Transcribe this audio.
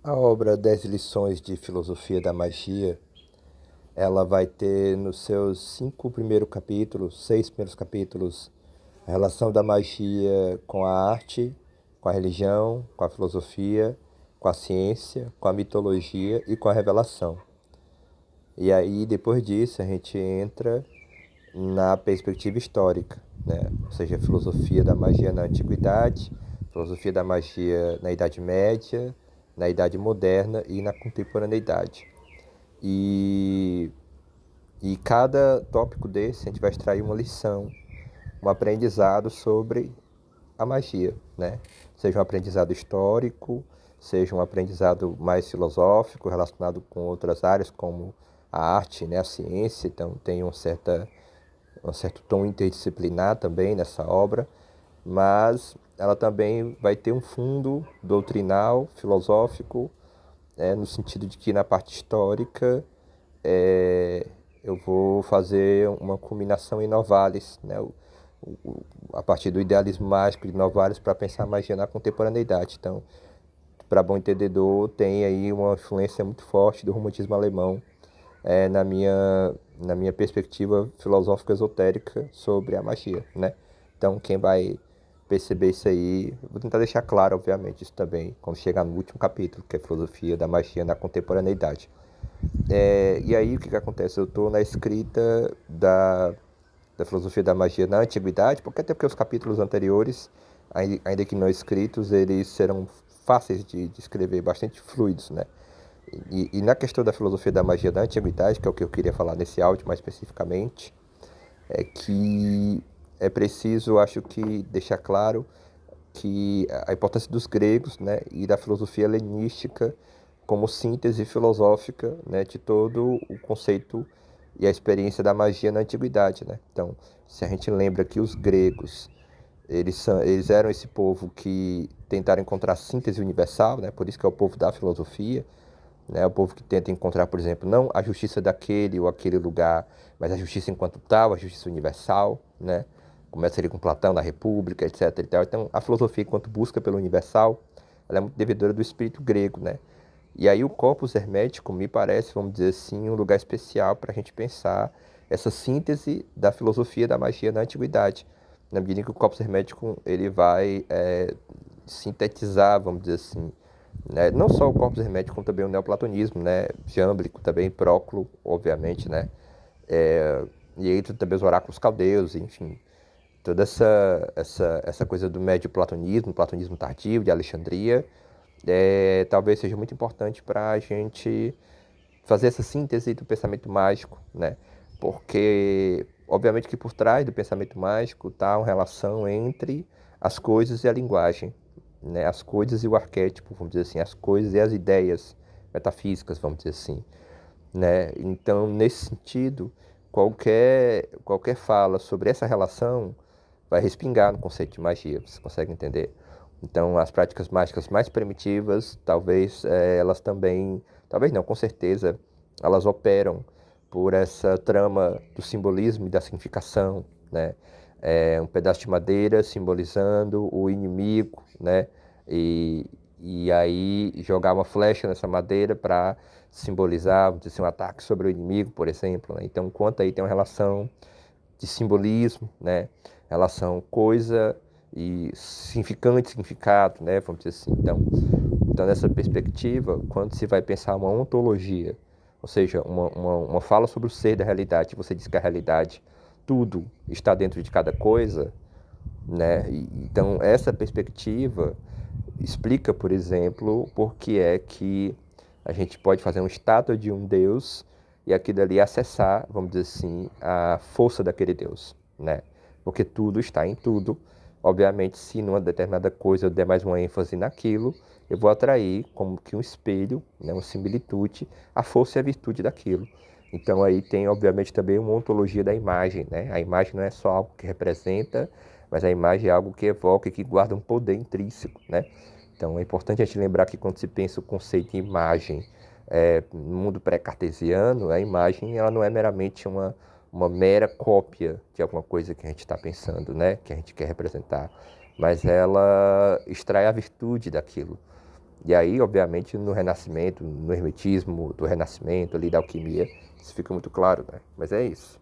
A obra 10 lições de filosofia da magia, ela vai ter nos seus 5 primeiros capítulos, 6 primeiros capítulos, a relação da magia com a arte, com a religião, com a filosofia, com a ciência, com a mitologia e com a revelação. E aí, depois disso, a gente entra na perspectiva histórica, né? Ou seja, a filosofia da magia na antiguidade, filosofia da magia na Idade Média, na Idade Moderna e na contemporaneidade. E, e cada tópico desse a gente vai extrair uma lição, um aprendizado sobre a magia, né? Seja um aprendizado histórico, seja um aprendizado mais filosófico, relacionado com outras áreas como a arte, né? A ciência, então tem um certo tom interdisciplinar também nessa obra, mas ela também vai ter um fundo doutrinal, filosófico, no sentido de que na parte histórica é, eu vou fazer uma culminação em Novalis, né? A partir do idealismo mágico de Novalis para pensar a magia na contemporaneidade. Então, para bom entendedor, tem aí uma influência muito forte do romantismo alemão na minha perspectiva filosófica esotérica sobre a magia, né? Então, quem vai perceber isso aí, vou tentar deixar claro, obviamente, isso também, quando chegar no último capítulo, que é a filosofia da magia na contemporaneidade. E aí, o que acontece? Eu estou na escrita da filosofia da magia na antiguidade, porque até porque os capítulos anteriores, ainda que não escritos, eles serão fáceis de escrever, bastante fluidos, né? E na questão da filosofia da magia da antiguidade, que é o que eu queria falar nesse áudio mais especificamente, é que é preciso, acho que, deixar claro que a importância dos gregos, né, e da filosofia helenística como síntese filosófica, né, de todo o conceito e a experiência da magia na antiguidade, né? Então, se a gente lembra que os gregos, eles eram esse povo que tentaram encontrar a síntese universal, né? Por isso que é o povo da filosofia, né? O povo que tenta encontrar, por exemplo, não a justiça daquele ou aquele lugar, mas a justiça enquanto tal, a justiça universal, né? Começa ali com Platão na República, etc. E tal. Então, a filosofia, enquanto busca pelo universal, ela é muito devedora do espírito grego, né? E aí o corpus hermético me parece, vamos dizer assim, um lugar especial para a gente pensar essa síntese da filosofia da magia na antiguidade, na medida em que o corpus hermético ele vai sintetizar, vamos dizer assim, né? Não só o corpus hermético, como também o neoplatonismo, né? Jâmblico também, Próclo, obviamente, né? E aí também os oráculos caldeus, enfim, toda essa coisa do médio platonismo, platonismo tardio de Alexandria, talvez seja muito importante para a gente fazer essa síntese do pensamento mágico, né? Porque, obviamente, que por trás do pensamento mágico está uma relação entre as coisas e a linguagem, né? As coisas e o arquétipo, vamos dizer assim, as coisas e as ideias metafísicas, vamos dizer assim, né? Então, nesse sentido, qualquer fala sobre essa relação vai respingar no conceito de magia, você consegue entender? Então, as práticas mágicas mais primitivas, talvez elas também, talvez não, com certeza, elas operam por essa trama do simbolismo e da significação, né? Um pedaço de madeira simbolizando o inimigo, né? E aí jogar uma flecha nessa madeira para simbolizar, vamos dizer assim, um ataque sobre o inimigo, por exemplo, né? Então, enquanto aí tem uma relação de simbolismo, né? Relação coisa e significante, significado, né? Vamos dizer assim. Então, nessa perspectiva, quando se vai pensar uma ontologia, ou seja, uma fala sobre o ser da realidade, você diz que a realidade, tudo está dentro de cada coisa, né? Então, essa perspectiva explica, por exemplo, por que é que a gente pode fazer uma estátua de um Deus e aquilo ali acessar, vamos dizer assim, a força daquele Deus, né? Porque tudo está em tudo. Obviamente, se numa determinada coisa eu der mais uma ênfase naquilo, eu vou atrair como que um espelho, né, uma similitude, a força e a virtude daquilo. Então aí tem, obviamente, também uma ontologia da imagem, né? A imagem não é só algo que representa, mas a imagem é algo que evoca e que guarda um poder intrínseco, né? Então é importante a gente lembrar que quando se pensa o conceito de imagem no mundo pré-cartesiano, a imagem ela não é meramente uma mera cópia de alguma coisa que a gente está pensando, né? Que a gente quer representar, mas ela extrai a virtude daquilo. E aí, obviamente, no Renascimento, no Hermetismo, do Renascimento ali, da alquimia, isso fica muito claro, né? Mas é isso.